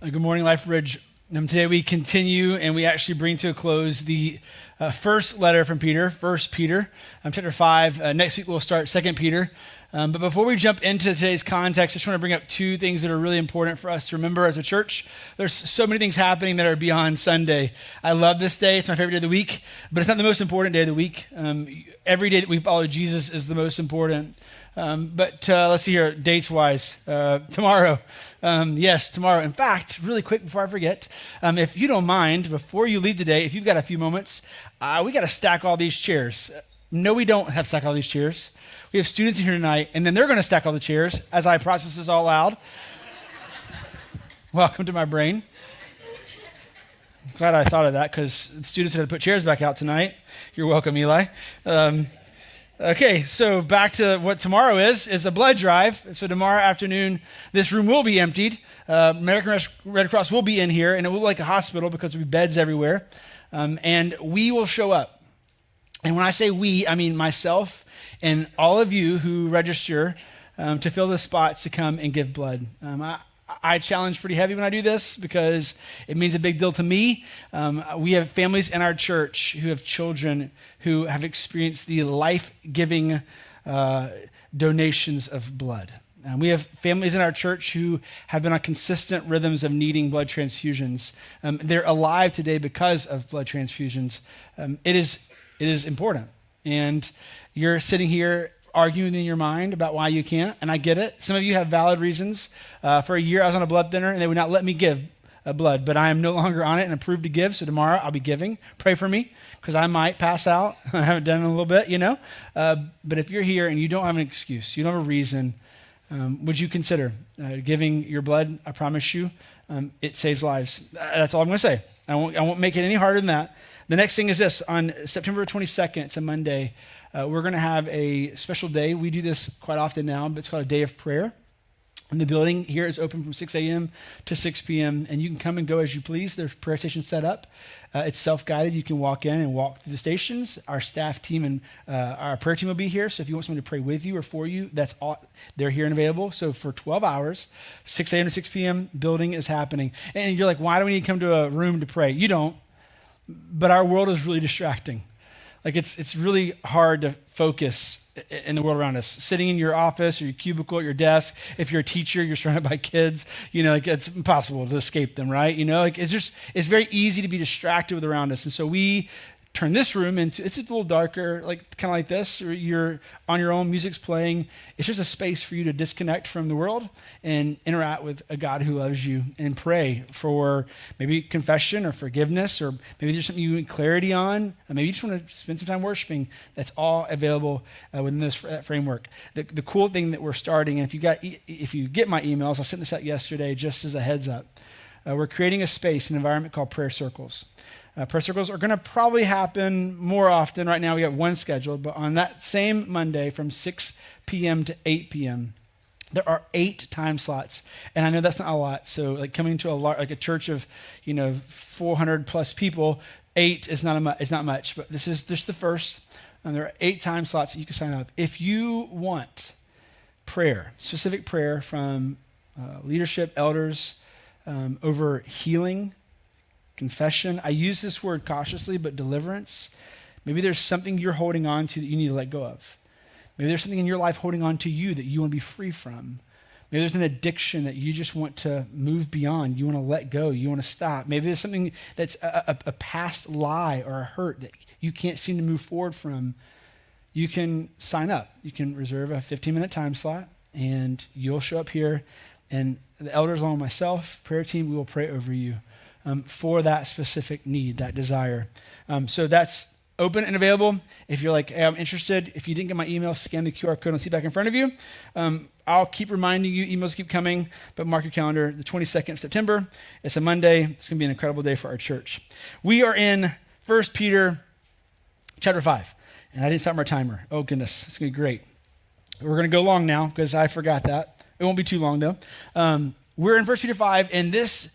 Good morning, Life Bridge. Today we continue and we actually bring to a close the first letter from Peter, 1 Peter, chapter 5. Next week we'll start 2 Peter. But before we jump into today's context, I just want to bring up two things that are really important for us to remember as a church. There's so many things happening that are beyond Sunday. I love this day. It's my favorite day of the week, but it's not the most important day of the week. Every day that we follow Jesus is the most important. But let's see here, dates-wise. Tomorrow. Yes, tomorrow. In fact, really quick before I forget, if you don't mind, before you leave today, if you've got a few moments, we got to stack all these chairs. No, we don't have to stack all these chairs. We have students in here tonight, and then they're going to stack all the chairs as I process this all loud. Welcome to my brain. I'm glad I thought of that because the students had to put chairs back out tonight. You're welcome, Eli. Okay, so back to what tomorrow is a blood drive. So tomorrow afternoon, this room will be emptied. American Red Cross will be in here, and it will be like a hospital because there'll be beds everywhere. And we will show up. And when I say we, I mean myself and all of you who register to fill the spots to come and give blood. I challenge pretty heavy when I do this because it means a big deal to me. We have families in our church who have children who have experienced the life-giving donations of blood. We have families in our church who have been on consistent rhythms of needing blood transfusions. They're alive today because of blood transfusions. It is important. And you're sitting here arguing in your mind about why you can't, and I get it. Some of you have valid reasons. For a year, I was on a blood thinner, and they would not let me give blood, but I am no longer on it and approved to give, so tomorrow I'll be giving. Pray for me, because I might pass out. I haven't done it in a little bit, you know. But if you're here and you don't have an excuse, you don't have a reason, would you consider giving your blood? I promise you, it saves lives. That's all I'm going to say. I won't make it any harder than that. The next thing is this. On September 22nd, it's a Monday, we're going to have a special day. We do this quite often now, but it's called a day of prayer. And the building here is open from 6 a.m. to 6 p.m., and you can come and go as you please. There's prayer stations set up. It's self-guided. You can walk in and walk through the stations. Our staff team and our prayer team will be here, so if you want someone to pray with you or for you, that's all. They're here and available. So for 12 hours, 6 a.m. to 6 p.m., building is happening. And you're like, why do we need to come to a room to pray? You don't, but our world is really distracting. Like it's really hard to focus in the world around us. Sitting in your office or your cubicle at your desk, if you're a teacher, you're surrounded by kids, like it's impossible to escape them, right? Like it's very easy to be distracted with around us. And so we turn this room into, it's a little darker, like kind of like this, or you're on your own, music's playing. It's just a space for you to disconnect from the world and interact with a God who loves you and pray for maybe confession or forgiveness, or maybe there's something you need clarity on, and maybe you just want to spend some time worshiping. That's all available within this framework. The cool thing that we're starting, and if you get my emails, I sent this out yesterday just as a heads up. We're creating a space, an environment called prayer circles. Prayer circles are going to probably happen more often. Right now we got one scheduled, but on that same Monday from 6 p.m. to 8 p.m., there are 8 time slots. And I know that's not a lot. So like coming to a church of 400 plus people, 8 is not much. But this is just the first. And there are 8 time slots that you can sign up. If you want prayer, specific prayer from leadership, elders, over healing, confession. I use this word cautiously, but deliverance. Maybe there's something you're holding on to that you need to let go of. Maybe there's something in your life holding on to you that you want to be free from. Maybe there's an addiction that you just want to move beyond. You want to let go. You want to stop. Maybe there's something that's a past lie or a hurt that you can't seem to move forward from. You can sign up. You can reserve a 15-minute time slot, and you'll show up here, and the elders along with myself, prayer team, we will pray over you. For that specific need, that desire. So that's open and available. If you're like, hey, I'm interested, if you didn't get my email, scan the QR code on the seat back in front of you. I'll keep reminding you, emails keep coming, but mark your calendar, the 22nd of September. It's a Monday. It's going to be an incredible day for our church. We are in 1 Peter chapter 5, and I didn't start my timer. Oh, goodness. It's going to be great. We're going to go long now because I forgot that. It won't be too long, though. we're in 1 Peter 5, and this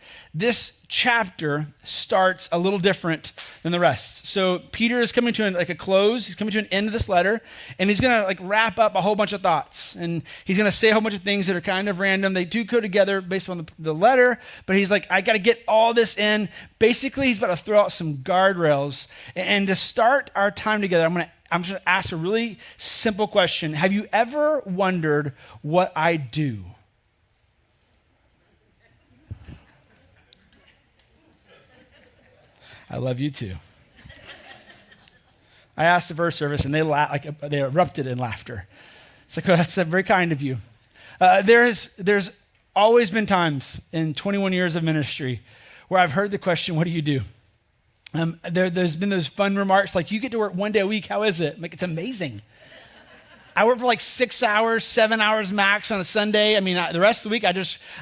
chapter starts a little different than the rest. So Peter is coming to a close. He's coming to an end of this letter, and he's going to wrap up a whole bunch of thoughts. And he's going to say a whole bunch of things that are kind of random. They do go together based on the letter, but he's like, I got to get all this in. Basically, he's about to throw out some guardrails. And to start our time together, I'm just going to ask a really simple question. Have you ever wondered what I do? I love you too. I asked the first service, and they erupted in laughter. It's like, oh, that's very kind of you. There's always been times in 21 years of ministry where I've heard the question, what do you do? There's been those fun remarks like, you get to work 1 day a week, how is it? I'm like, it's amazing. I work for 6 hours, 7 hours max on a Sunday. I mean, the rest of the week,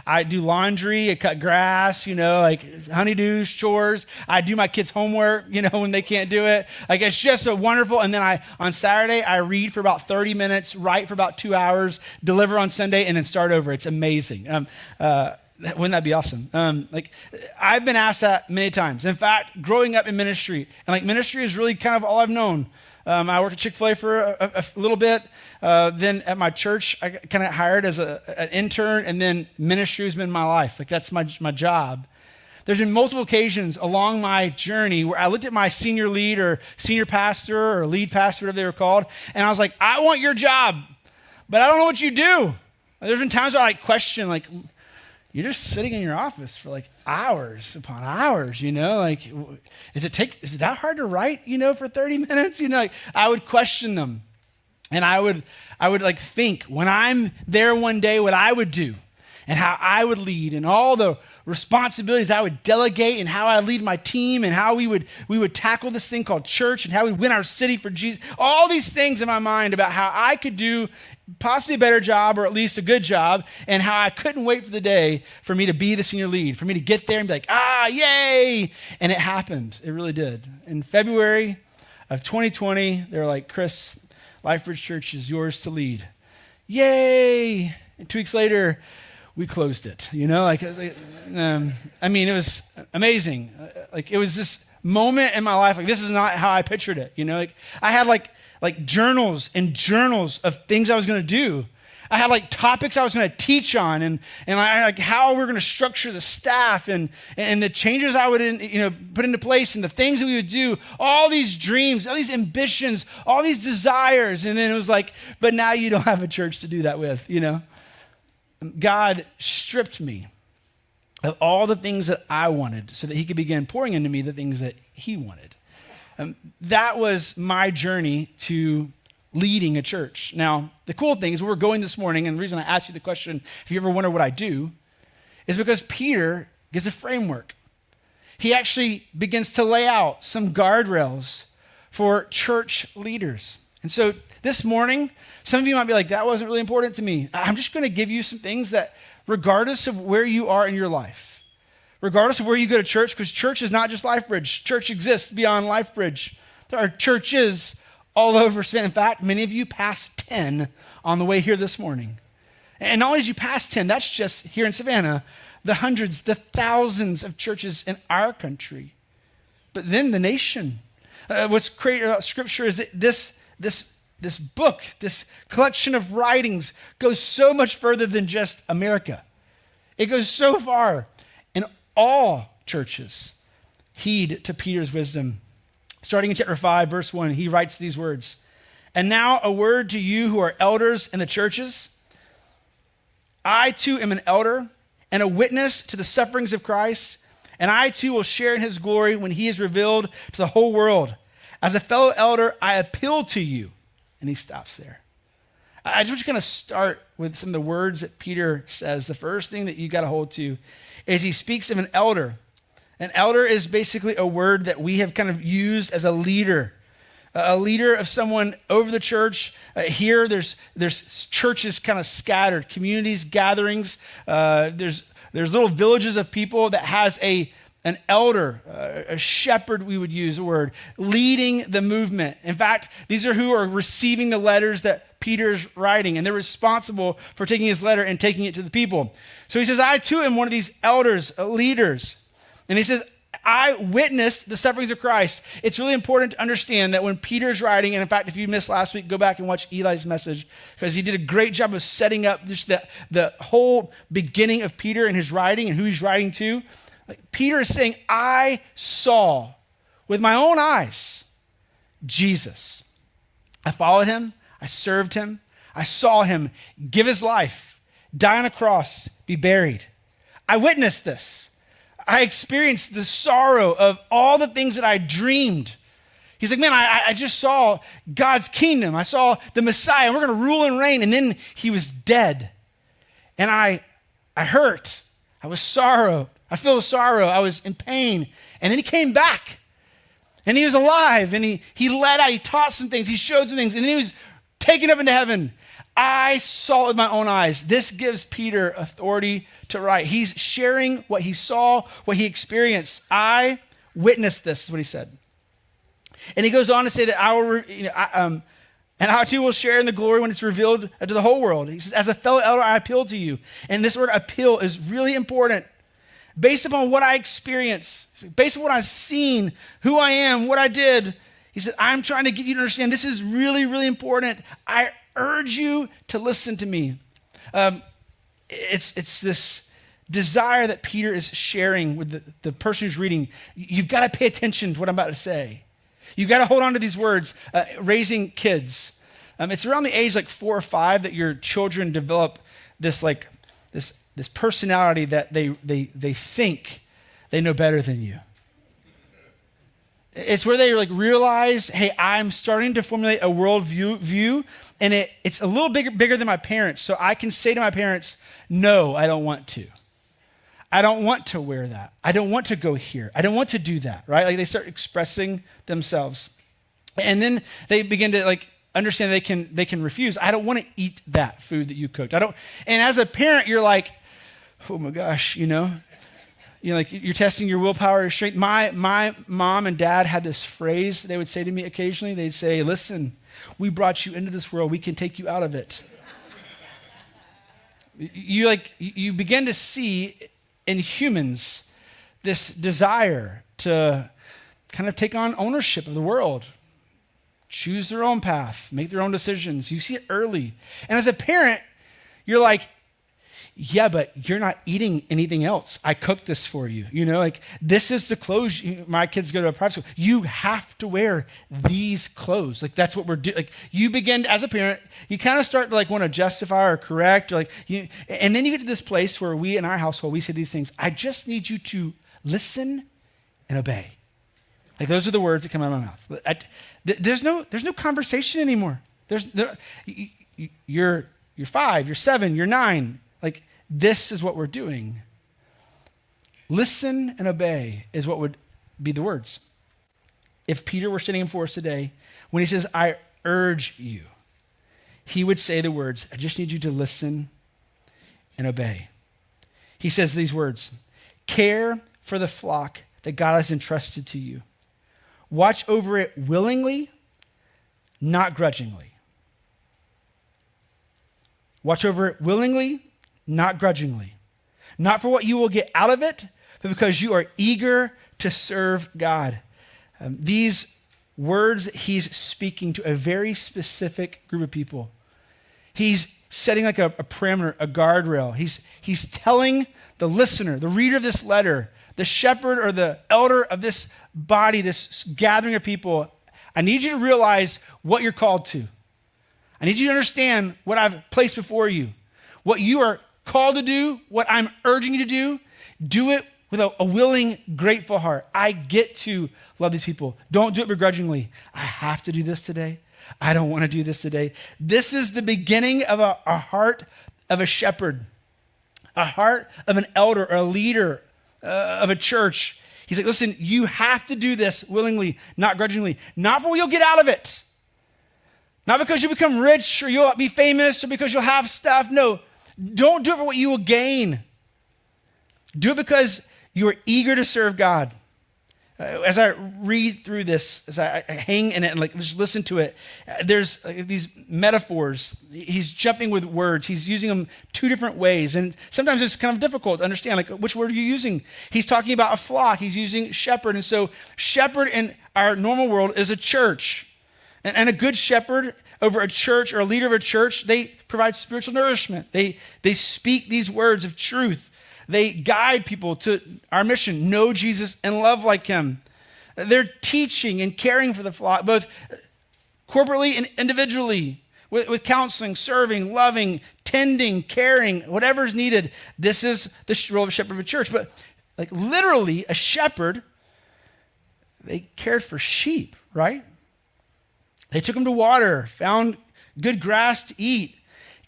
I do laundry, I cut grass, honeydews, chores. I do my kids' homework, when they can't do it. It's just so wonderful. And then on Saturday, I read for about 30 minutes, write for about 2 hours, deliver on Sunday, and then start over. It's amazing. Wouldn't that be awesome? I've been asked that many times. In fact, growing up in ministry, and ministry is really kind of all I've known. I worked at Chick-fil-A for a little bit. Then at my church, I kind of hired as an intern, and then ministry has been my life. That's my job. There's been multiple occasions along my journey where I looked at my senior lead or senior pastor or lead pastor, whatever they were called, and I was like, I want your job, but I don't know what you do. There's been times where I question, you're just sitting in your office for hours upon hours, is it that hard to write, for 30 minutes? I would question them. And I would think when I'm there one day what I would do and how I would lead and all the responsibilities I would delegate and how I lead my team and how we would tackle this thing called church and how we win our city for Jesus. All these things in my mind about how I could do possibly a better job or at least a good job, and how I couldn't wait for the day for me to be the senior lead, for me to get there and be like, yay! And it happened. It really did. In February of 2020, they were like, Chris, LifeBridge Church is yours to lead. Yay! And 2 weeks later, we closed it. It was amazing. It was this moment in my life. This is not how I pictured it. I had journals and journals of things I was going to do. I had topics I was going to teach on, and I how we were going to structure the staff and the changes I would put into place and the things that we would do. All these dreams, all these ambitions, all these desires, and then it was but now you don't have a church to do that with. God stripped me of all the things that I wanted so that he could begin pouring into me the things that he wanted. That was my journey to leading a church. Now, the cool thing is where we're going this morning, and the reason I asked you the question, if you ever wonder what I do, is because Peter gives a framework. He actually begins to lay out some guardrails for church leaders. And so this morning, some of you might be like, that wasn't really important to me. I'm just going to give you some things that, regardless of where you are in your life, regardless of where you go to church, because church is not just LifeBridge. Church exists beyond LifeBridge. There are churches all over Savannah. In fact, many of you passed 10 on the way here this morning. And not only did you pass 10, that's just here in Savannah, the hundreds, the thousands of churches in our country. But then the nation. What's great about Scripture is that this book, this collection of writings goes so much further than just America. It goes so far. And all churches heed to Peter's wisdom. Starting in chapter 5, verse 1, he writes these words. And now a word to you who are elders in the churches. I too am an elder and a witness to the sufferings of Christ, and I too will share in his glory when he is revealed to the whole world. As a fellow elder, I appeal to you. And he stops there. I'm just going to start with some of the words that Peter says. The first thing that you got to hold to is he speaks of an elder. An elder is basically a word that we have kind of used as a leader of someone over the church. Here, there's churches kind of scattered, communities, gatherings. There's little villages of people that has a an elder, a shepherd, we would use the word, leading the movement. In fact, these are who are receiving the letters that Peter's writing, and they're responsible for taking his letter and taking it to the people. So he says, I too am one of these elders, leaders. And he says, I witnessed the sufferings of Christ. It's really important to understand that when Peter's writing, and in fact, if you missed last week, go back and watch Eli's message, because he did a great job of setting up just the whole beginning of Peter and his writing and who he's writing to. Like Peter is saying, I saw with my own eyes Jesus. I followed him. I served him. I saw him give his life, die on a cross, be buried. I witnessed this. I experienced the sorrow of all the things that I dreamed. He's like, man, I just saw God's kingdom. I saw the Messiah, and we're going to rule and reign. And then he was dead. And I hurt. I was sorrow. I feel sorrow. I was in pain. And then he came back. And he was alive. And he led out. He taught some things. He showed some things. And then he was taken up into heaven. I saw it with my own eyes. This gives Peter authority to write. He's sharing what he saw, what he experienced. I witnessed this, is what he said. And he goes on to say that and I too will share in the glory when it's revealed to the whole world. He says, as a fellow elder, I appeal to you. And this word appeal is really important. Based upon what I experienced, based on what I've seen, who I am, what I did, he said, I'm trying to get you to understand this is really, really important. I urge you to listen to me. It's this desire that Peter is sharing with the person who's reading. You've got to pay attention to what I'm about to say. You've got to hold on to these words. Raising kids. It's around the age like 4 or 5 that your children develop this personality that they think they know better than you. It's where they like realize, hey, I'm starting to formulate a world view, and it's a little bigger than my parents. So I can say to my parents, no, I don't want to. I don't want to wear that. I don't want to go here. I don't want to do that, right? Like they start expressing themselves. And then they begin to like understand they can refuse. I don't want to eat that food that you cooked. And as a parent, you're like, oh my gosh, you're testing your willpower, your strength. My mom and dad had this phrase they would say to me occasionally. They'd say, listen, we brought you into this world. We can take you out of it. You begin to see in humans this desire to kind of take on ownership of the world, choose their own path, make their own decisions. You see it early. And as a parent, you're like, yeah, but you're not eating anything else. I cooked this for you. This is the clothes. My kids go to a private school. You have to wear these clothes. Like that's what we're doing. Like you begin as a parent, you kind of start to like want to justify or correct, or and then you get to this place where we in our household, we say these things. I just need you to listen and obey. Like those are the words that come out of my mouth. There's no conversation anymore. You're 5, you're 7, you're 9. Like, this is what we're doing. Listen and obey is what would be the words. If Peter were standing before us today, when he says, I urge you, he would say the words, I just need you to listen and obey. He says these words, care for the flock that God has entrusted to you. Watch over it willingly, not grudgingly. Watch over it willingly, not grudgingly. Not for what you will get out of it, but because you are eager to serve God. These words that he's speaking to a very specific group of people. He's setting like a parameter, a guardrail. He's telling the listener, the reader of this letter, the shepherd or the elder of this body, this gathering of people, I need you to realize what you're called to. I need you to understand what I've placed before you. What you are called to do, what I'm urging you to do it with a willing, grateful heart. I get to love these people. Don't do it begrudgingly. I have to do this today. I don't want to do this today. This is the beginning of a heart of a shepherd, a heart of an elder or a leader of a church. He's like, listen, you have to do this willingly, not grudgingly, not for what you'll get out of it. Not because you become rich or you'll be famous or because you'll have stuff. No, don't do it for what you will gain. Do it because You are eager to serve God. As I read through this, as I hang in it and just listen to it, there's these metaphors. He's jumping with words. He's using them two different ways. And sometimes it's kind of difficult to understand, which word are you using? He's talking about a flock. He's using shepherd. And so shepherd in our normal world is a church. And a good shepherd over a church or a leader of a church, they provide spiritual nourishment. They speak these words of truth. They guide people to our mission, know Jesus and love like him. They're teaching and caring for the flock, both corporately and individually, with counseling, serving, loving, tending, caring, whatever's needed. This is the role of a shepherd of a church. But literally, a shepherd, they cared for sheep, right? They took them to water, found good grass to eat,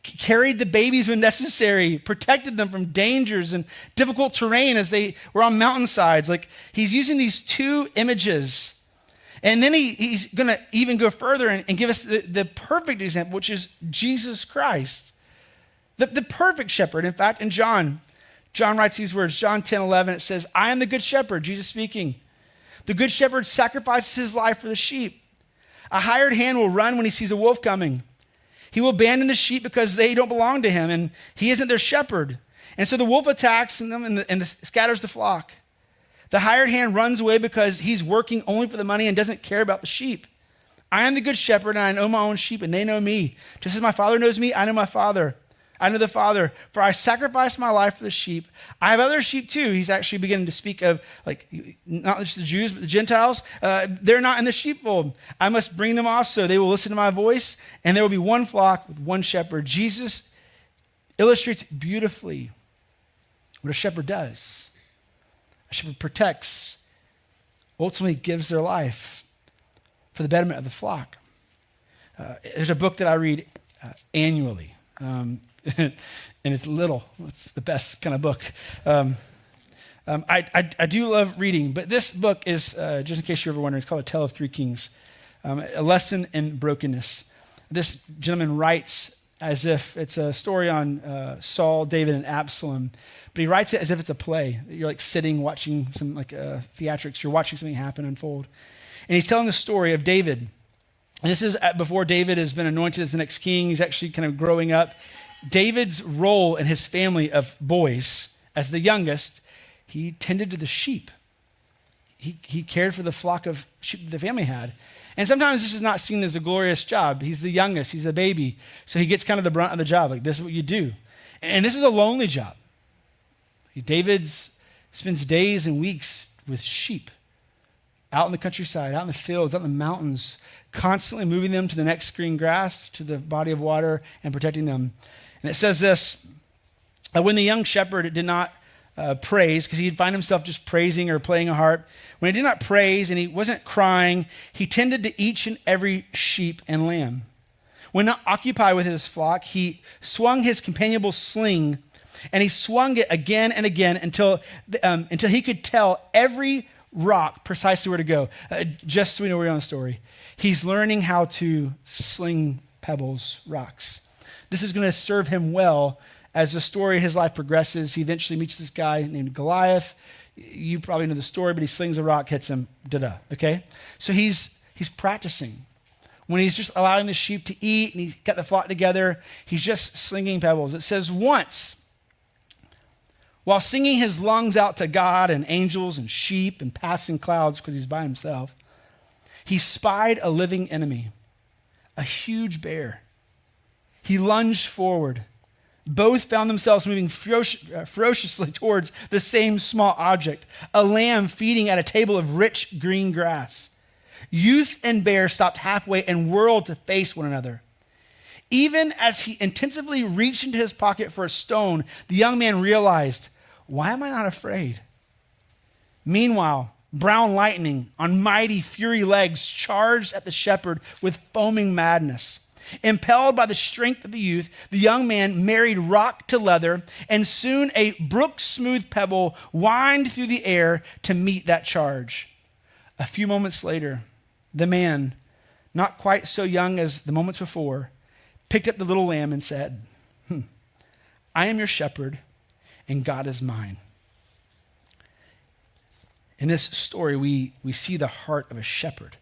carried the babies when necessary, protected them from dangers and difficult terrain as they were on mountainsides. He's using these two images. And then he's going to even go further and give us the perfect example, which is Jesus Christ, the perfect shepherd. In fact, in John writes these words, John 10:11, it says, I am the good shepherd, Jesus speaking. The good shepherd sacrifices his life for the sheep. A hired hand will run when he sees a wolf coming. He will abandon the sheep because they don't belong to him, and he isn't their shepherd. And so the wolf attacks them and scatters the flock. The hired hand runs away because he's working only for the money and doesn't care about the sheep. I am the good shepherd, and I know my own sheep, and they know me. Just as my Father knows me, I know my Father. I know the Father, for I sacrificed my life for the sheep. I have other sheep too. He's actually beginning to speak of not just the Jews, but the Gentiles. They're not in the sheepfold. I must bring them also. They will listen to my voice, and there will be one flock with one shepherd. Jesus illustrates beautifully what a shepherd does. A shepherd protects, ultimately gives their life for the betterment of the flock. There's a book that I read annually. And it's little. It's the best kind of book. I do love reading, but this book is, just in case you're ever wondering, it's called A Tale of Three Kings, A Lesson in Brokenness. This gentleman writes as if it's a story on Saul, David, and Absalom, but he writes it as if it's a play. You're sitting watching some theatrics. You're watching something happen, unfold. And he's telling the story of David. And this is before David has been anointed as the next king. He's actually kind of growing up. David's role in his family of boys, as the youngest, he tended to the sheep. He cared for the flock of sheep that the family had. And sometimes this is not seen as a glorious job. He's the youngest. He's a baby. So he gets kind of the brunt of the job. This is what you do. And this is a lonely job. David spends days and weeks with sheep out in the countryside, out in the fields, out in the mountains, constantly moving them to the next green grass, to the body of water, and protecting them. And it says this, when the young shepherd did not praise, because he'd find himself just praising or playing a harp, when he did not praise and he wasn't crying, he tended to each and every sheep and lamb. When not occupied with his flock, he swung his companionable sling, and he swung it again and again until he could tell every rock precisely where to go. Just so we know where we're on the story. He's learning how to sling pebbles, rocks. This is going to serve him well as the story of his life progresses. He eventually meets this guy named Goliath. You probably know the story, but he slings a rock, hits him, okay? So he's practicing. When he's just allowing the sheep to eat and he's got the flock together, he's just slinging pebbles. It says once, while singing his lungs out to God and angels and sheep and passing clouds because he's by himself, he spied a living enemy, a huge bear. He lunged forward. Both found themselves moving ferociously towards the same small object, a lamb feeding at a table of rich green grass. Youth and bear stopped halfway and whirled to face one another. Even as he intensively reached into his pocket for a stone, the young man realized, why am I not afraid? Meanwhile, brown lightning on mighty fury legs charged at the shepherd with foaming madness. Impelled by the strength of the youth, the young man married rock to leather, and soon a brook-smooth pebble whined through the air to meet that charge. A few moments later, the man, not quite so young as the moments before, picked up the little lamb and said, I am your shepherd, and God is mine. In this story, we see the heart of a shepherd.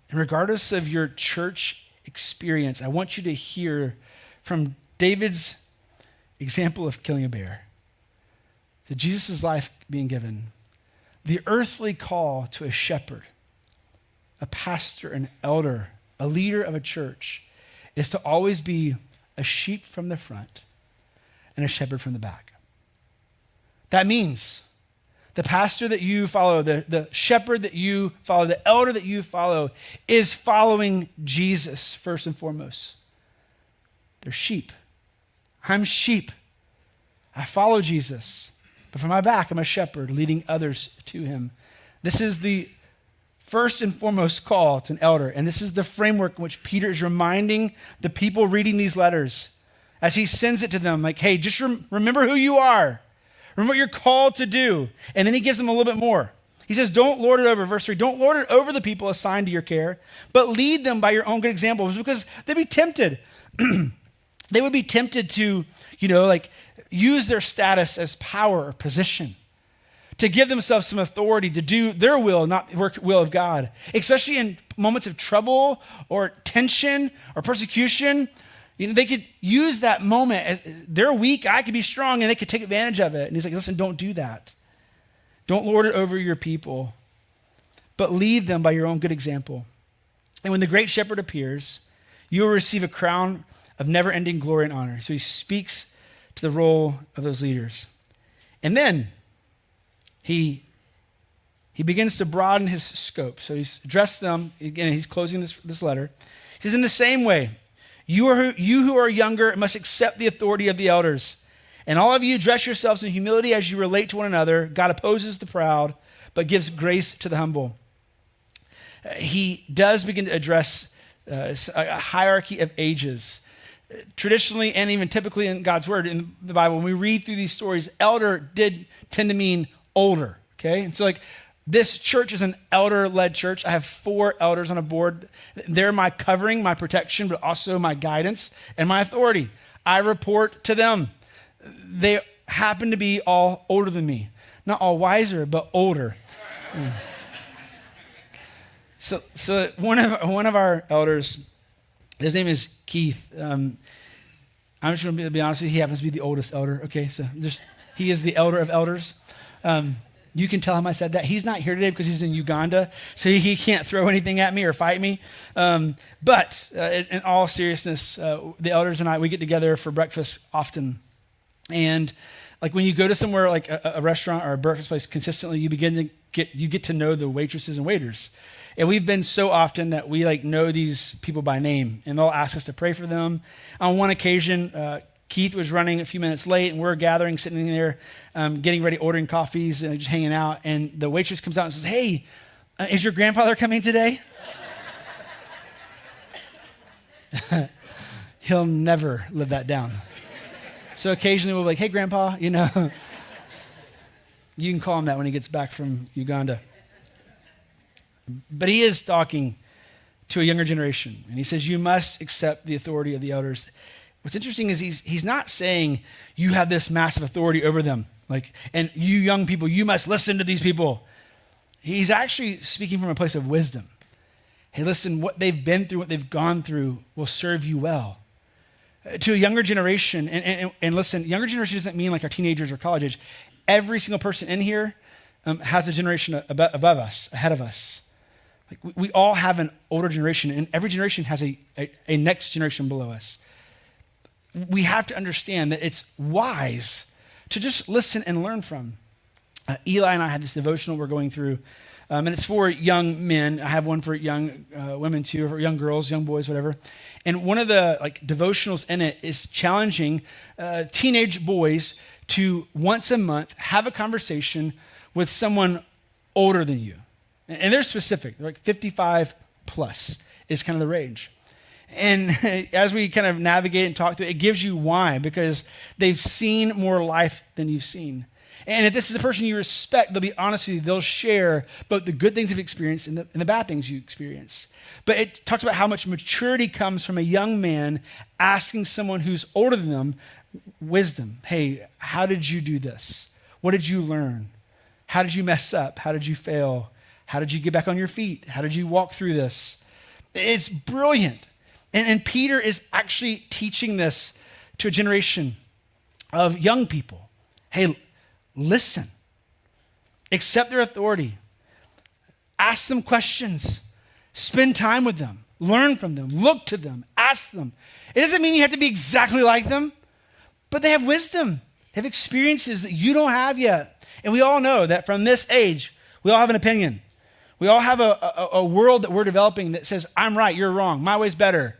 And regardless of your church experience, I want you to hear from David's example of killing a bear, to Jesus' life being given, the earthly call to a shepherd, a pastor, an elder, a leader of a church, is to always be a sheep from the front and a shepherd from the back. That means the pastor that you follow, the shepherd that you follow, the elder that you follow is following Jesus first and foremost. They're sheep. I'm sheep. I follow Jesus. But from my back, I'm a shepherd leading others to him. This is the first and foremost call to an elder. And this is the framework in which Peter is reminding the people reading these letters as he sends it to them. Like, hey, just remember who you are. Remember what you're called to do. And then he gives them a little bit more. He says, don't lord it over, verse 3, don't lord it over the people assigned to your care, but lead them by your own good examples, because they'd be tempted. They would be tempted to, use their status as power or position, to give themselves some authority to do their will, not the will of God, especially in moments of trouble or tension or persecution. They could use that moment. They're weak, I could be strong, and they could take advantage of it. And he's like, listen, don't do that. Don't lord it over your people, but lead them by your own good example. And when the great shepherd appears, you will receive a crown of never-ending glory and honor. So he speaks to the role of those leaders. And then he begins to broaden his scope. So he's addressed them. Again, he's closing this letter. He says, in the same way, you who are younger must accept the authority of the elders. And all of you dress yourselves in humility as you relate to one another. God opposes the proud, but gives grace to the humble. He does begin to address a hierarchy of ages. Traditionally, and even typically in God's word, in the Bible, when we read through these stories, elder did tend to mean older, okay? And so this church is an elder-led church. I have 4 elders on a board. They're my covering, my protection, but also my guidance and my authority. I report to them. They happen to be all older than me. Not all wiser, but older. So one of our elders, his name is Keith. I'm just going to be honest with you. He happens to be the oldest elder. Okay, so he is the elder of elders. You can tell him I said that. He's not here today because he's in Uganda, so he can't throw anything at me or fight me. But in all seriousness, the elders and I, we get together for breakfast often. And when you go to somewhere like a restaurant or a breakfast place consistently, you get to know the waitresses and waiters. And we've been so often that we know these people by name, and they'll ask us to pray for them. On one occasion, Keith was running a few minutes late, and we're gathering, sitting there, getting ready, ordering coffees, and just hanging out. And the waitress comes out and says, hey, is your grandfather coming today? He'll never live that down. So occasionally we'll be like, hey, Grandpa, you can call him that when he gets back from Uganda. But he is talking to a younger generation, and he says, you must accept the authority of the elders. What's interesting is he's not saying you have this massive authority over them, and you young people, you must listen to these people. He's actually speaking from a place of wisdom. Hey, listen, what they've been through, what they've gone through will serve you well. To a younger generation, and listen, younger generation doesn't mean our teenagers or college age. Every single person in here has a generation above us, ahead of us. We all have an older generation, and every generation has a next generation below us. We have to understand that it's wise to just listen and learn from. Eli and I had this devotional we're going through, and it's for young men. I have one for young women too, or for young girls, young boys, whatever. And one of the devotionals in it is challenging teenage boys to once a month have a conversation with someone older than you. And they're specific. They're 55 plus is kind of the range. And as we kind of navigate and talk through it, it gives you why, because they've seen more life than you've seen. And if this is a person you respect, they'll be honest with you. They'll share both the good things they've experienced and the bad things you experience. But it talks about how much maturity comes from a young man asking someone who's older than them wisdom. Hey, how did you do this? What did you learn? How did you mess up? How did you fail? How did you get back on your feet? How did you walk through this? It's brilliant. And Peter is actually teaching this to a generation of young people. Hey, listen. Accept their authority. Ask them questions. Spend time with them. Learn from them. Look to them. Ask them. It doesn't mean you have to be exactly like them, but they have wisdom. They have experiences that you don't have yet. And we all know that from this age, we all have an opinion. We all have a world that we're developing that says, I'm right, you're wrong, my way's better.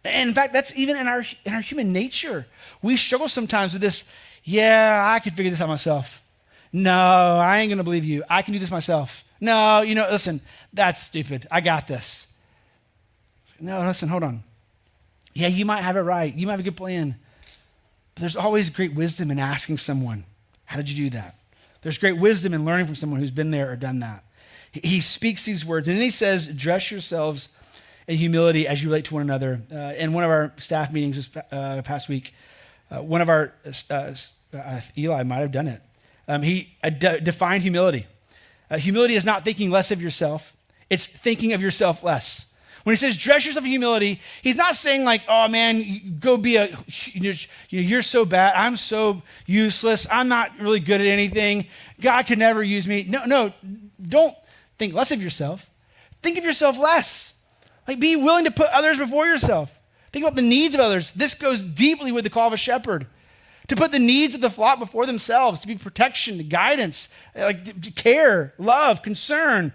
And in fact, that's even in our human nature. We struggle sometimes with this, yeah, I could figure this out myself. No, I ain't gonna believe you. I can do this myself. No, listen, that's stupid. I got this. No, listen, hold on. Yeah, you might have it right. You might have a good plan. But there's always great wisdom in asking someone, how did you do that? There's great wisdom in learning from someone who's been there or done that. He speaks these words, and then he says, dress yourselves in humility as you relate to one another. In one of our staff meetings this past week, one of our, Eli might have done it. He defined humility. Humility is not thinking less of yourself. It's thinking of yourself less. When he says dress yourself in humility, he's not saying like, oh man, go be you're so bad. I'm so useless. I'm not really good at anything. God could never use me. No, don't think less of yourself. Think of yourself less. Like be willing to put others before yourself. Think about the needs of others. This goes deeply with the call of a shepherd. To put the needs of the flock before themselves, to be protection, to guidance, like to care, love, concern.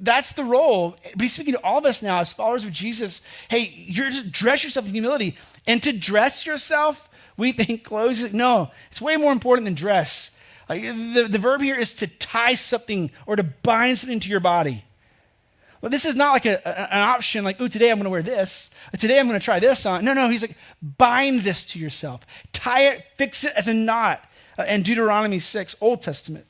That's the role. But he's speaking to all of us now as followers of Jesus. Hey, you're to dress yourself in humility. And to dress yourself, we think clothes. No, it's way more important than dress. Like the verb here is to tie something or to bind something to your body. Well, this is not like an option like, oh, today I'm going to wear this. Today I'm going to try this on. No, he's like, bind this to yourself. Tie it, fix it as a knot. In Deuteronomy 6, Old Testament,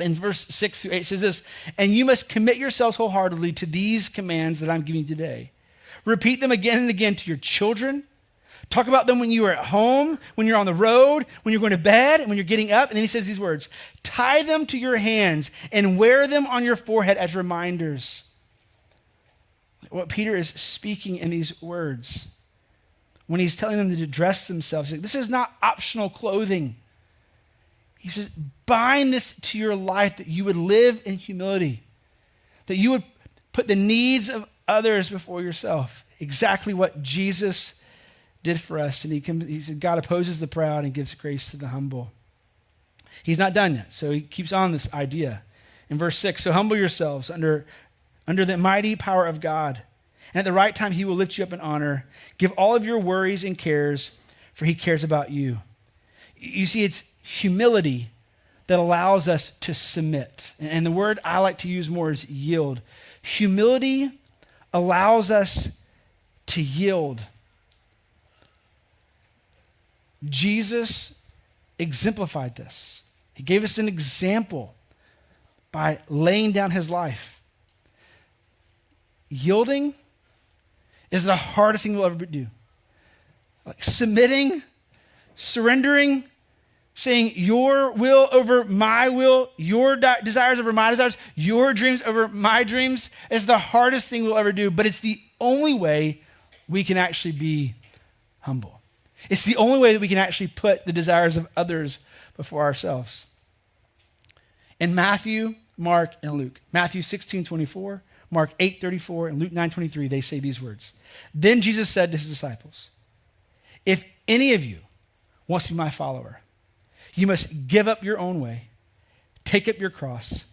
in verse 6 through 8 says this, and you must commit yourselves wholeheartedly to these commands that I'm giving you today. Repeat them again and again to your children. Talk about them when you are at home, when you're on the road, when you're going to bed, and when you're getting up. And then he says these words, tie them to your hands and wear them on your forehead as reminders. What Peter is speaking in these words, when he's telling them to dress themselves, this is not optional clothing. He says, bind this to your life that you would live in humility, that you would put the needs of others before yourself. Exactly what Jesus did for us. And he said, God opposes the proud and gives grace to the humble. He's not done yet, so he keeps on this idea. In verse 6, so humble yourselves under the mighty power of God. And at the right time, he will lift you up in honor. Give all of your worries and cares, for he cares about you. You see, it's humility that allows us to submit. And the word I like to use more is yield. Humility allows us to yield. Jesus exemplified this. He gave us an example by laying down his life. Yielding is the hardest thing we'll ever do. Like submitting, surrendering, saying your will over my will, your desires over my desires, your dreams over my dreams is the hardest thing we'll ever do, but it's the only way we can actually be humble. It's the only way that we can actually put the desires of others before ourselves. In Matthew, Mark, and Luke, Matthew 16:24, Mark 8:34, and Luke 9:23, they say these words. Then Jesus said to his disciples, if any of you wants to be my follower, you must give up your own way, take up your cross,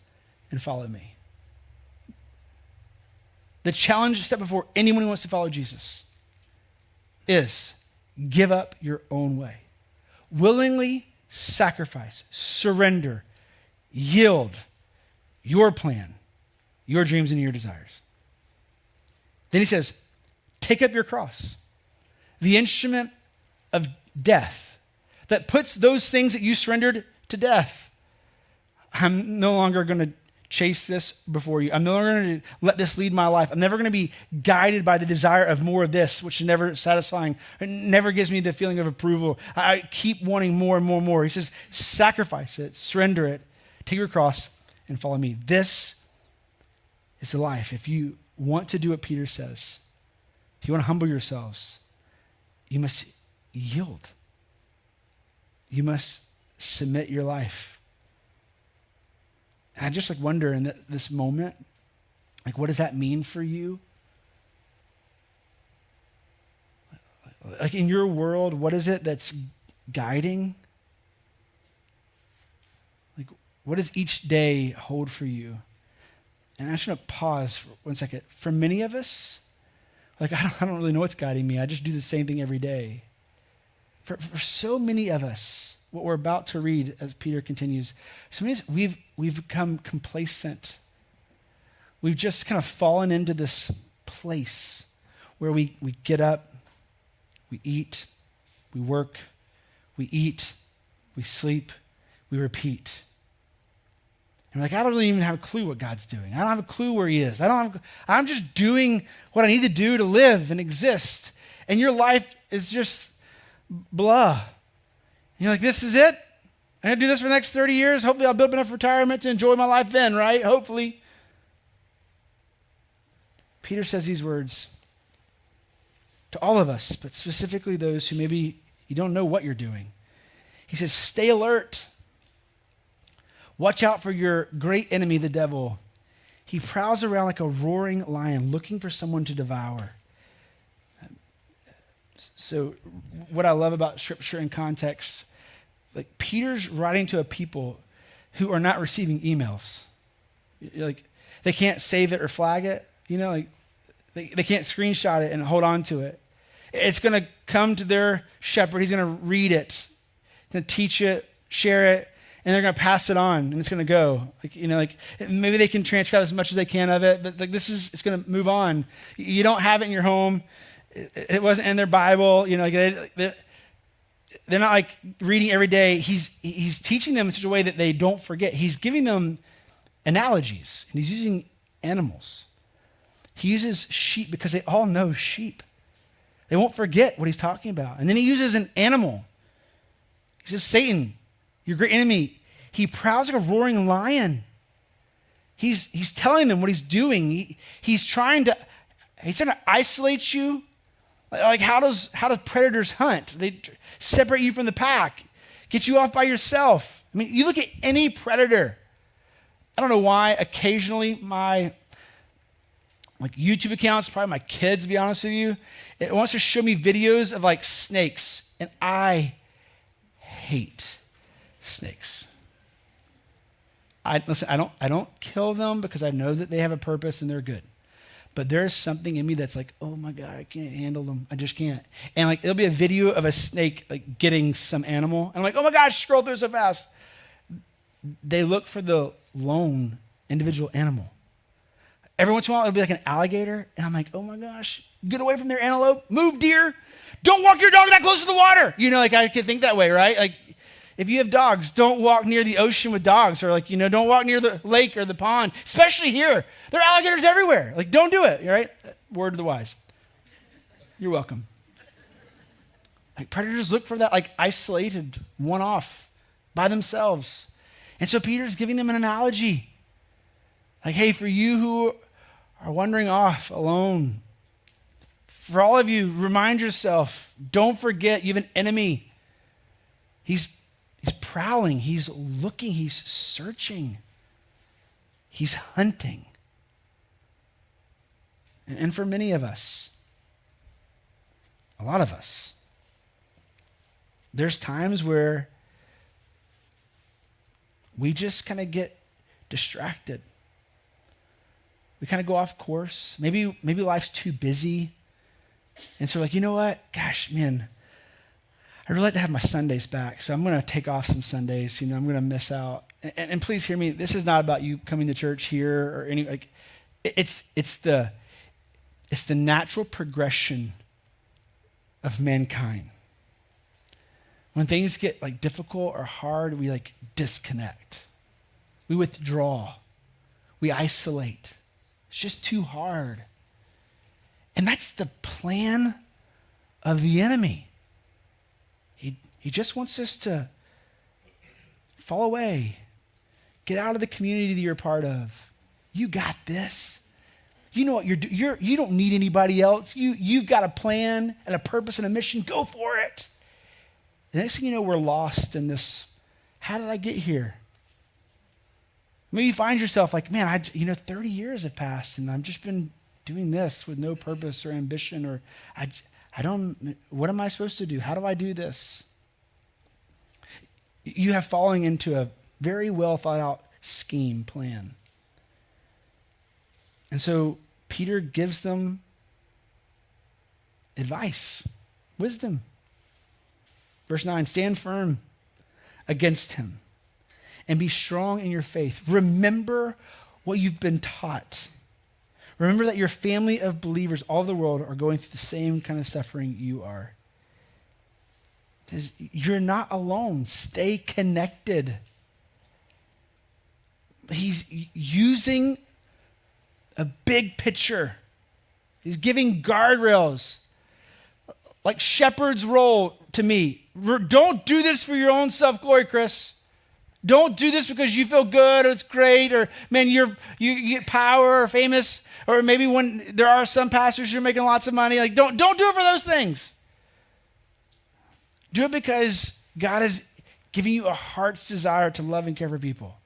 and follow me. The challenge set before anyone who wants to follow Jesus is give up your own way. Willingly sacrifice, surrender, yield your plan, your dreams, and your desires. Then he says, take up your cross, the instrument of death that puts those things that you surrendered to death. I'm no longer going to chase this before you. I'm no longer going to let this lead my life. I'm never going to be guided by the desire of more of this, which is never satisfying. It never gives me the feeling of approval. I keep wanting more and more and more. He says, sacrifice it, surrender it, Take your cross and follow me. This is the life. If you want to do what Peter says, if you want to humble yourselves, you must yield. You must submit your life. And I just wonder in this moment, what does that mean for you? In your world, what is it that's guiding? What does each day hold for you? And I just want to pause for 1 second. For many of us, I don't really know what's guiding me. I just do the same thing every day. For so many of us, what we're about to read as Peter continues, so many of us, we've become complacent. We've just kind of fallen into this place where we get up, we eat, we work, we eat, we sleep, we repeat. And I don't really even have a clue what God's doing. I don't have a clue where he is. I'm just doing what I need to do to live and exist. And your life is just blah. And you're like, this is it? I'm going to do this for the next 30 years. Hopefully I'll build up enough retirement to enjoy my life then, right? Hopefully. Peter says these words to all of us, but specifically those who maybe you don't know what you're doing. He says, stay alert. Watch out for your great enemy, the devil. He prowls around like a roaring lion looking for someone to devour. So what I love about Scripture in context, Peter's writing to a people who are not receiving emails. They can't save it or flag it. They can't screenshot it and hold on to it. It's going to come to their shepherd. He's going to read it. He's going to teach it, share it, and they're going to pass it on, and it's going to go. Maybe they can transcribe as much as they can of it, but it's going to move on. You don't have it in your home. It wasn't in their Bible. They're not reading every day. He's teaching them in such a way that they don't forget. He's giving them analogies, and he's using animals. He uses sheep because they all know sheep. They won't forget what he's talking about. And then he uses an animal. He says, Satan, your great enemy, he prowls like a roaring lion. He's telling them what he's doing. He's trying to isolate you. How does predators hunt? They separate you from the pack, get you off by yourself. You look at any predator. I don't know why occasionally my YouTube accounts, probably my kids, to be honest with you, it wants to show me videos of snakes, and I hate snakes. I don't kill them because I know that they have a purpose and they're good. But there's something in me that's oh my God, I can't handle them. I just can't. And it'll be a video of a snake getting some animal. And I'm oh my gosh, scroll through so fast. They look for the lone individual animal. Every once in a while, it'll be an alligator. And I'm oh my gosh, get away from there, antelope. Move, deer. Don't walk your dog that close to the water. I can think that way, right? If you have dogs, don't walk near the ocean with dogs, or don't walk near the lake or the pond, especially here. There are alligators everywhere. Don't do it, right? Word of the wise. You're welcome. Predators look for that isolated, one-off, by themselves. And so Peter's giving them an analogy. Hey, for you who are wandering off alone, for all of you, remind yourself, don't forget you have an enemy. He's prowling, he's looking, he's searching, he's hunting. And for many of us, a lot of us, there's times where we just kind of get distracted. We kind of go off course. Maybe life's too busy. And so you know what? Gosh, man, I'd really like to have my Sundays back, so I'm going to take off some Sundays. I'm going to miss out. And please hear me. This is not about you coming to church here or any. It's the natural progression of mankind. When things get difficult or hard, we disconnect. We withdraw. We isolate. It's just too hard. And that's the plan of the enemy. He just wants us to fall away, Get out of the community that you're a part of. You got this. You know what you're doing. You don't need anybody else. You've got a plan and a purpose and a mission. Go for it. The next thing you know, we're lost in this. How did I get here? Maybe you find yourself like, man, 30 years have passed and I've just been doing this with no purpose or ambition, or what am I supposed to do? How do I do this? You have fallen into a very well thought out scheme, plan. And so Peter gives them advice, wisdom. Verse 9, stand firm against him and be strong in your faith. Remember what you've been taught. Remember that your family of believers all over the world are going through the same kind of suffering you are. You're not alone. Stay connected. He's using a big picture. He's giving guardrails, like shepherd's role to me. Don't do this for your own self-glory, Chris. Don't do this because you feel good or it's great or, man, you get power or famous, or maybe when there are some pastors who are making lots of money. Like, don't do it for those things. Do it because God is giving you a heart's desire to love and care for people,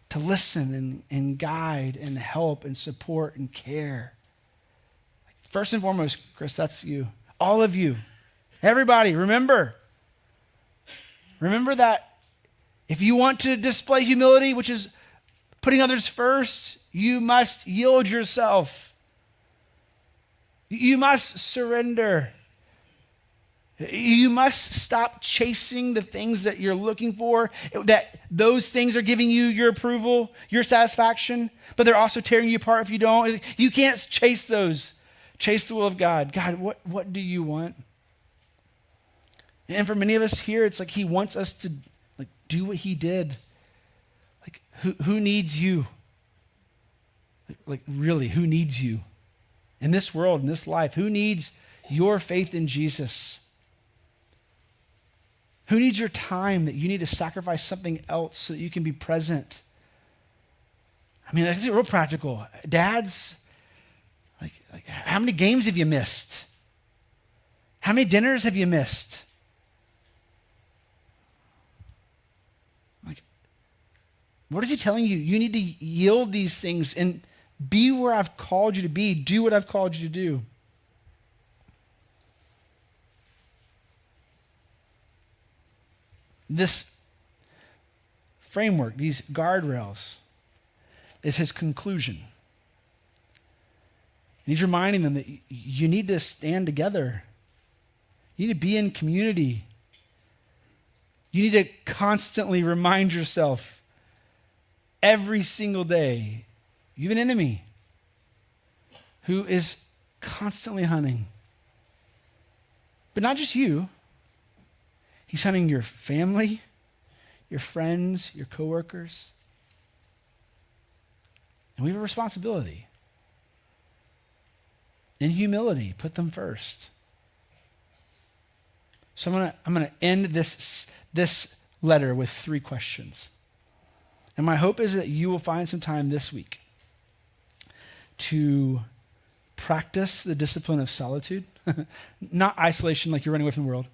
to listen and guide and help and support and care. First and foremost, Chris, that's you. All of you. Everybody, remember that if you want to display humility, which is putting others first, you must yield yourself. You must surrender. You must stop chasing the things that you're looking for, that those things are giving you your approval, your satisfaction, but they're also tearing you apart if you don't. You can't chase those. Chase the will of God. God, what do you want? And for many of us here, it's like he wants us to do what he did. Like, who needs you? Like, really, who needs you? In this world, in this life, who needs your faith in Jesus? Who needs your time that you need to sacrifice something else so that you can be present? I mean, that's real practical. Dads, like how many games have you missed? How many dinners have you missed? Like, what is he telling you? You need to yield these things and be where I've called you to be. Do what I've called you to do. This framework, these guardrails, is his conclusion. And he's reminding them that you need to stand together. You need to be in community. You need to constantly remind yourself every single day, you have an enemy who is constantly hunting. But not just you. He's hunting your family, your friends, your coworkers. And we have a responsibility. In humility, put them first. So I'm gonna end this letter with 3 questions. And my hope is that you will find some time this week to practice the discipline of solitude, not isolation like you're running away from the world,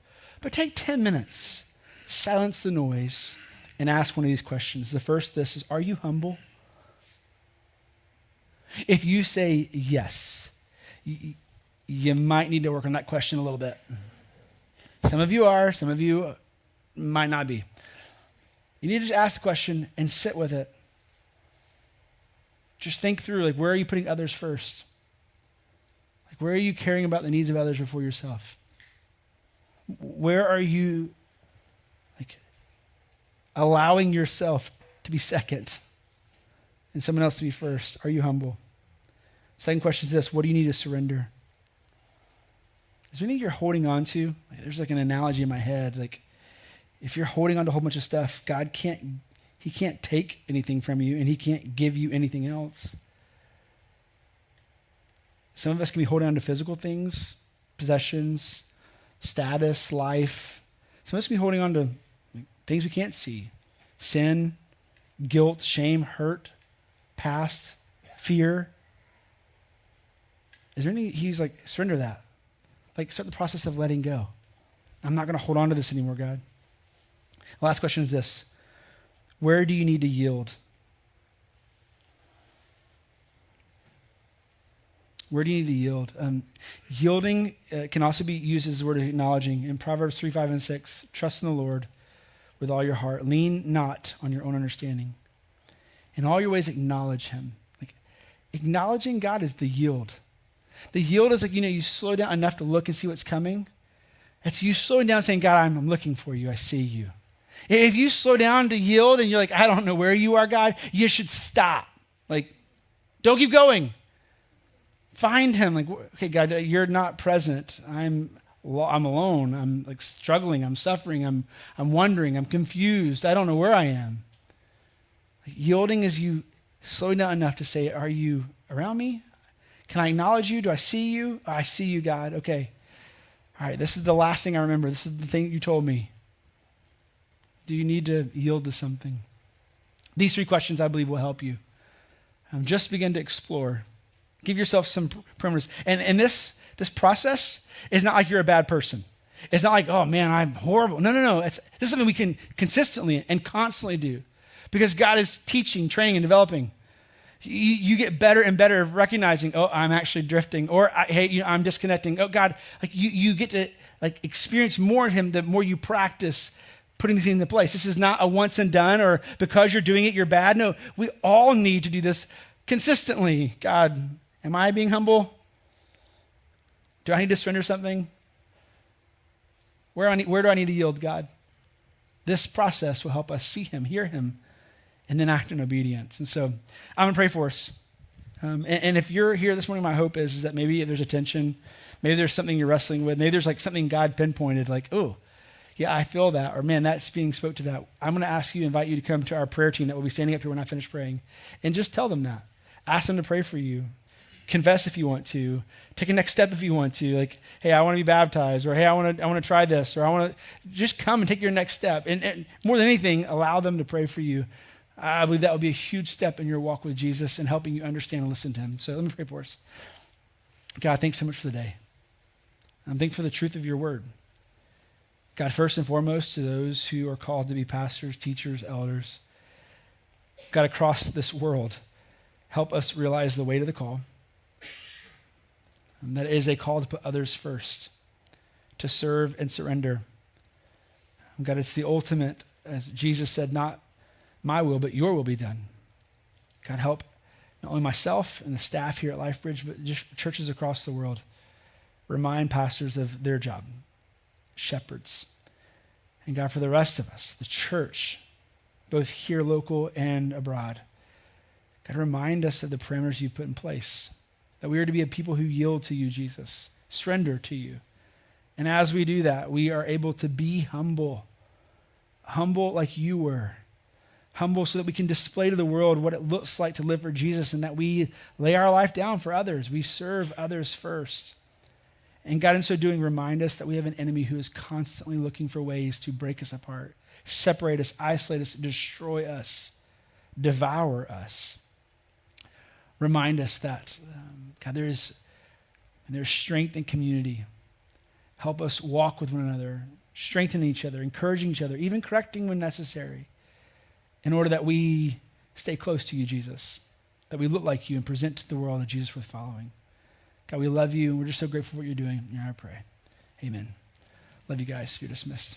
but take 10 minutes, silence the noise, and ask one of these questions. The first, this is, are you humble? If you say yes, you might need to work on that question a little bit. Some of you are, some of you might not be. You need to just ask the question and sit with it. Just think through, like, where are you putting others first? Like, where are you caring about the needs of others before yourself? Where are you, like, allowing yourself to be second and someone else to be first? Are you humble? Second question is this: what do you need to surrender? Is there anything you're holding on to? There's like an analogy in my head. Like, if you're holding on to a whole bunch of stuff, God can't take anything from you, and he can't give you anything else. Some of us can be holding on to physical things, possessions, status, life. Some of us can be holding on to things we can't see. Sin, guilt, shame, hurt, past, fear. Is there any, he's like, surrender that. Like, start the process of letting go. I'm not going to hold on to this anymore, God. The last question is this. Where do you need to yield? Where do you need to yield? Yielding can also be used as the word of acknowledging. In Proverbs 3, 5, and 6, trust in the Lord with all your heart. Lean not on your own understanding. In all your ways, acknowledge him. Like, acknowledging God is the yield. The yield is like, you slow down enough to look and see what's coming. It's you slowing down saying, God, I'm looking for you. I see you. If you slow down to yield and you're like, I don't know where you are, God, you should stop. Like, don't keep going. Find him. Like, okay, God, you're not present. I'm alone. I'm like struggling. I'm suffering. I'm wondering. I'm confused. I don't know where I am. Like, yielding is you slowing down enough to say, are you around me? Can I acknowledge you? Do I see you? I see you, God. Okay. All right, this is the last thing I remember. This is the thing you told me. Do you need to yield to something? These 3 questions, I believe, will help you. Just begin to explore. Give yourself some parameters. And this process is not like you're a bad person. It's not like, oh man, I'm horrible. No. This is something we can consistently and constantly do because God is teaching, training, and developing. You get better and better at recognizing, oh, I'm actually drifting, or hey, I'm disconnecting. Oh God, like you get to like experience more of him the more you practice putting these into place. This is not a once and done, or because you're doing it, you're bad. No, we all need to do this consistently. God, am I being humble? Do I need to surrender something? Where do I need to yield, God? This process will help us see him, hear him, and then act in obedience. And so I'm going to pray for us. And if you're here this morning, my hope is that maybe there's a tension, maybe there's something you're wrestling with, maybe there's like something God pinpointed, like, oh, yeah, I feel that, or man, that's being spoke to that. I'm going to ask you, invite you to come to our prayer team that will be standing up here when I finish praying, and just tell them that. Ask them to pray for you. Confess if you want to. Take a next step if you want to. Like, hey, I want to be baptized, or hey, I want to try this, or I want to just come and take your next step. And more than anything, allow them to pray for you. I believe that will be a huge step in your walk with Jesus and helping you understand and listen to him. So let me pray for us. God, thanks so much for the day. I'm thankful for the truth of your word. God, first and foremost, to those who are called to be pastors, teachers, elders, God, across this world, help us realize the weight of the call. And that it is a call to put others first, to serve and surrender. And God, it's the ultimate, as Jesus said, not my will, but your will be done. God, help not only myself and the staff here at LifeBridge, but just churches across the world. Remind pastors of their job, shepherds. And God, for the rest of us, the church, both here, local, and abroad, God, remind us of the parameters you've put in place, that we are to be a people who yield to you, Jesus, surrender to you. And as we do that, we are able to be humble like you were. Humble so that we can display to the world what it looks like to live for Jesus, and that we lay our life down for others. We serve others first. And God, in so doing, remind us that we have an enemy who is constantly looking for ways to break us apart, separate us, isolate us, destroy us, devour us. Remind us that, God, there's strength in community. Help us walk with one another, strengthening each other, encouraging each other, even correcting when necessary, in order that we stay close to you, Jesus, that we look like you and present to the world a Jesus worth following. God, we love you, and we're just so grateful for what you're doing. In our prayer. Amen. Love you guys. You're dismissed.